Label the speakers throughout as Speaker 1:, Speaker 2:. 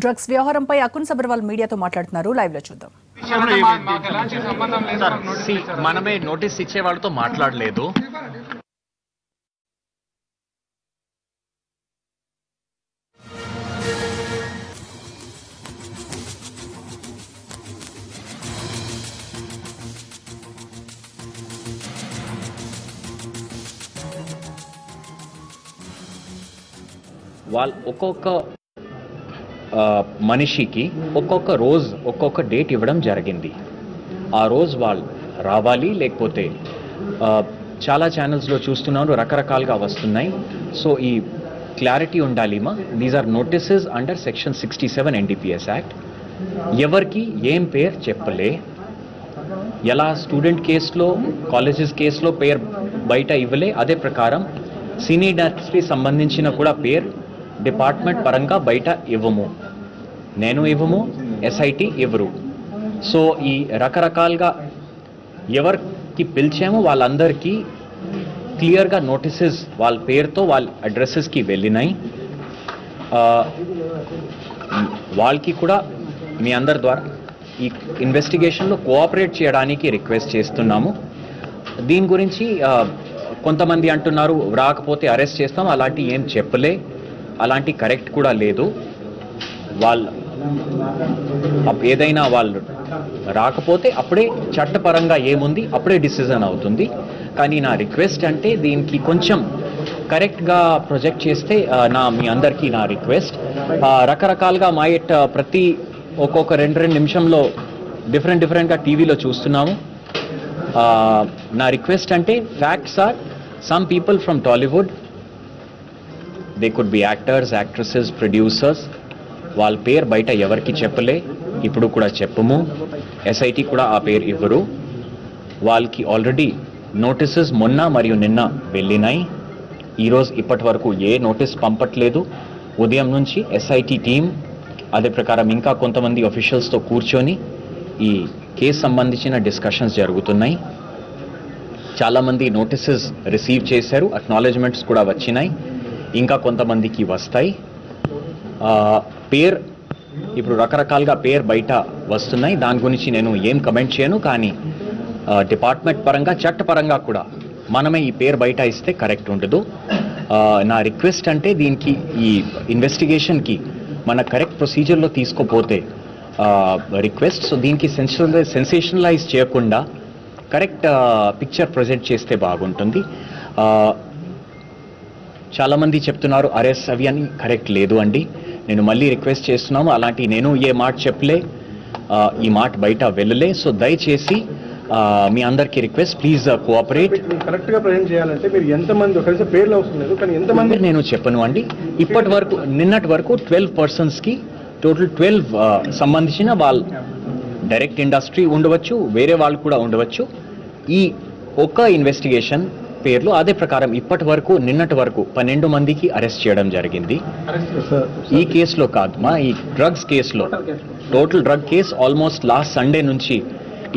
Speaker 1: Drugs వ్యవహారంపై అకున్ సబర్వాల్ మీడియాతో మాట్లాడుతున్నారు. లైవ్ లో చూద్దాం.
Speaker 2: మనమే నోటీస్ ఇచ్చే వాళ్ళతో మాట్లాడలేదు. వాళ్ళు ఒక్కొక్క మనిషికి ఒక్కొక్క రోజు ఒక్కొక్క డేట్ ఇవ్వడం జరిగింది. ఆ రోజు వాళ్ళు రావాలి, లేకపోతే చాలా ఛానల్స్లో చూస్తున్నాను రకరకాలుగా వస్తున్నాయి. సో ఈ క్లారిటీ ఉండాలి. These are notices under section 67 NDPS act. ఎవరికి ఏం పేరు చెప్పలే, ఎలా స్టూడెంట్ కేసులో కాలేజెస్ కేసులో పేరు బయట ఇవ్వలే, అదే ప్రకారం సినీ ఇండస్ట్రీ సంబంధించిన కూడా పేరు డిపార్ట్మెంట్ పరంగా బయట ఇవ్వము, నేను ఇవ్వము, SIT ఇవ్వరు. సో ఈ రకరకాలుగా ఎవరికి పిలిచామో వాళ్ళందరికీ క్లియర్గా నోటీసెస్ వాళ్ళ పేరుతో వాళ్ళ అడ్రస్సెస్కి వెళ్ళినాయి. వాళ్ళకి కూడా మీ అందరి ద్వారా ఈ ఇన్వెస్టిగేషన్లో కోఆపరేట్ చేయడానికి రిక్వెస్ట్ చేస్తున్నాము. దీని గురించి కొంతమంది అంటున్నారు రాకపోతే అరెస్ట్ చేస్తాం, అలాంటి ఏం చెప్పలే, అలాంటి కరెక్ట్ కూడా లేదు. వాళ్ళు ఏదైనా వాళ్ళు రాకపోతే అప్పుడే చట్టపరంగా ఏముంది అప్పుడే డిసిజన్ అవుతుంది. కానీ నా రిక్వెస్ట్ అంటే దీనికి కొంచెం కరెక్ట్గా ప్రొజెక్ట్ చేస్తే మీ అందరికీ నా రిక్వెస్ట్. రకరకాలుగా ప్రతి ఒక్కొక్క 2 నిమిషంలో డిఫరెంట్గా టీవీలో చూస్తున్నాము. నా రిక్వెస్ట్ అంటే facts are some people from Tollywood, they could be actors, actresses, producers, వాళ్ళ పేరు బయట ఎవరికి చెప్పలే, ఇప్పుడు కూడా చెప్పము. SIT కూడా ఆ పేరు ఇవ్వరు. వాళ్ళకి ఆల్రెడీ నోటీసెస్ మొన్న మరియు నిన్న వెళ్ళినాయి. ఈరోజు ఇప్పటి వరకు ఏ నోటీస్ పంపట్లేదు. ఉదయం నుంచి SIT టీం అదే ప్రకారం ఇంకా కొంతమంది అఫీషియల్స్తో కూర్చొని ఈ కేసు సంబంధించిన డిస్కషన్స్ జరుగుతున్నాయి. చాలామంది నోటీసెస్ రిసీవ్ చేశారు, అక్నాలెడ్జ్మెంట్స్ కూడా వచ్చినాయి, ఇంకా కొంతమందికి వస్తాయి. పేరు ఇప్పుడు రకరకాలుగా పేరు బయట వస్తున్నాయి. దాని గురించి నేను ఏం కమెంట్ చేయను. కానీ డిపార్ట్మెంట్ పరంగా చట్టపరంగా కూడా మనమే ఈ పేరు బయట ఇస్తే కరెక్ట్ ఉండదు. నా రిక్వెస్ట్ అంటే దీనికి ఈ ఇన్వెస్టిగేషన్కి మన కరెక్ట్ ప్రొసీజర్లో తీసుకోపోతే రిక్వెస్ట్. సో దీనికి సెన్సేషనలైజ్ చేయకుండా కరెక్ట్ పిక్చర్ ప్రజెంట్ చేస్తే బాగుంటుంది. చాలామంది చెప్తున్నారు అరెస్ట్ అవి అని, కరెక్ట్ లేదు అండి. నేను మళ్ళీ రిక్వెస్ట్ చేస్తున్నాము, అలాంటి నేను ఏ మాట చెప్పలే, ఈ మాట బయట వెళ్ళలే. సో దయచేసి మీ అందరికీ రిక్వెస్ట్, ప్లీజ్ కోఆపరేట్.
Speaker 3: కరెక్ట్గా ప్రజెంట్ చేయాలంటే మీరు ఎంతమంది ఒకసారి పేర్లు అవసరం లేదు, కానీ ఎంతమంది
Speaker 2: నేను చెప్పను అండి. ఇప్పటి వరకు నిన్నటి వరకు 12 పర్సన్స్కి టోటల్ 12 సంబంధించిన వాళ్ళు డైరెక్ట్ ఇండస్ట్రీ ఉండవచ్చు, వేరే వాళ్ళు కూడా ఉండవచ్చు. ఈ ఒక్క ఇన్వెస్టిగేషన్ పేర్లు అదే ప్రకారం ఇప్పటి వరకు నిన్నటి వరకు 12 మందికి అరెస్ట్ చేయడం జరిగింది. ఈ కేసులో కాదు, ఈ డ్రగ్స్ కేసులో total drug case almost last Sunday నుంచి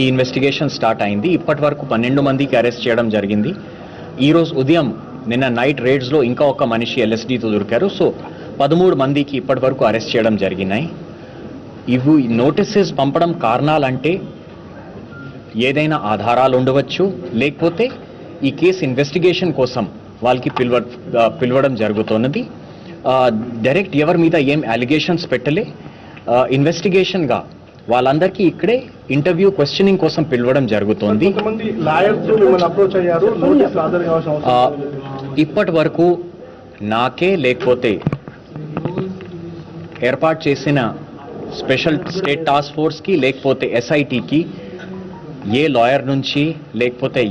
Speaker 2: ఈ ఇన్వెస్టిగేషన్ స్టార్ట్ అయింది. ఇప్పటి వరకు 12 మందికి అరెస్ట్ చేయడం జరిగింది. ఈరోజు ఉదయం నిన్న నైట్ రేడ్స్లో ఇంకా ఒక మనిషి LSDతో దొరికారు. సో 13 మందికి ఇప్పటి వరకు అరెస్ట్ చేయడం జరిగినాయి. ఇవి నోటీసెస్ పంపడం కారణాలంటే ఏదైనా ఆధారాలు ఉండవచ్చు, లేకపోతే ఈ కేసు ఇన్వెస్టిగేషన్ కోసం వాళ్ళకి పిలవడం జరుగుతున్నది. డైరెక్ట్ ఎవరి మీద ఏం అలిగేషన్స్ పెట్టలే. ఇన్వెస్టిగేషన్గా వాళ్ళందరికీ ఇక్కడే ఇంటర్వ్యూ క్వశ్చనింగ్ కోసం పిలవడం జరుగుతోంది. ఇప్పటి వరకు నాకే లేకపోతే ఏర్పాటు చేసిన స్పెషల్ స్టేట్ టాస్క్ ఫోర్స్కి లేకపోతే SITకి ఏ లాయర్ నుంచి లేకపోతే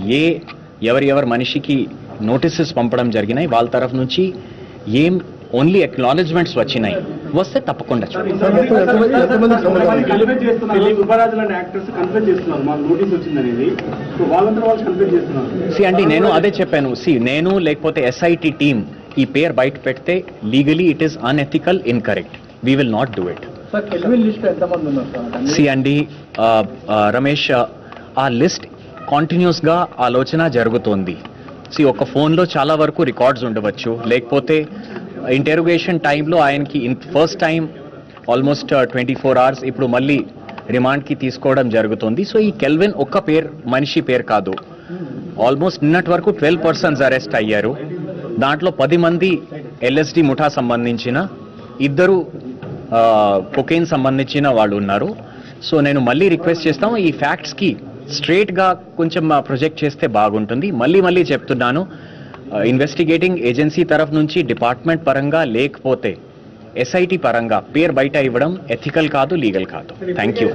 Speaker 2: ఎవరి మనిషికి నోటీసెస్ పంపడం జరిగినాయి, వాళ్ళ తరఫు నుంచి ఏం ఓన్లీ అక్నాలెడ్జ్మెంట్స్ వచ్చినాయి. వస్తే తప్పకుండా అండి. నేను అదే చెప్పాను. నేను లేకపోతే SIT టీం ఈ పేరు బయట పెడితే legally it is unethical, incorrect. We will not do it. అండి రమేష్, ఆ లిస్ట్ కాంటిన్యూస్గా ఆలోచన జరుగుతోంది. ఒక ఫోన్లో చాలా వరకు రికార్డ్స్ ఉండవచ్చు, లేకపోతే ఇంటెరోగేషన్ టైంలో ఆయనకి ఫస్ట్ టైం ఆల్మోస్ట్ 24 hours ఇప్పుడు మళ్ళీ రిమాండ్కి తీసుకోవడం జరుగుతుంది. సో ఈ కెల్విన్ ఒక్క మనిషి పేరు కాదు, ఆల్మోస్ట్ నిన్నటి వరకు 12 persons అరెస్ట్ అయ్యారు. దాంట్లో 10 మంది LSD ముఠా సంబంధించిన, 2 కొకైన్ సంబంధించిన వాళ్ళు ఉన్నారు. సో నేను మళ్ళీ రిక్వెస్ట్ చేస్తాము, ఈ ఫ్యాక్ట్స్కి స్ట్రేట్గా కొంచెం ప్రొజెక్ట్ చేస్తే బాగుంటుంది. మళ్ళీ చెప్తున్నాను, ఇన్వెస్టిగేటింగ్ ఏజెన్సీ తరఫు నుంచి డిపార్ట్మెంట్ పరంగా లేకపోతే SIT పరంగా పేరు బయట ఇవ్వడం ఎథికల్ కాదు, లీగల్ కాదు. Thank you.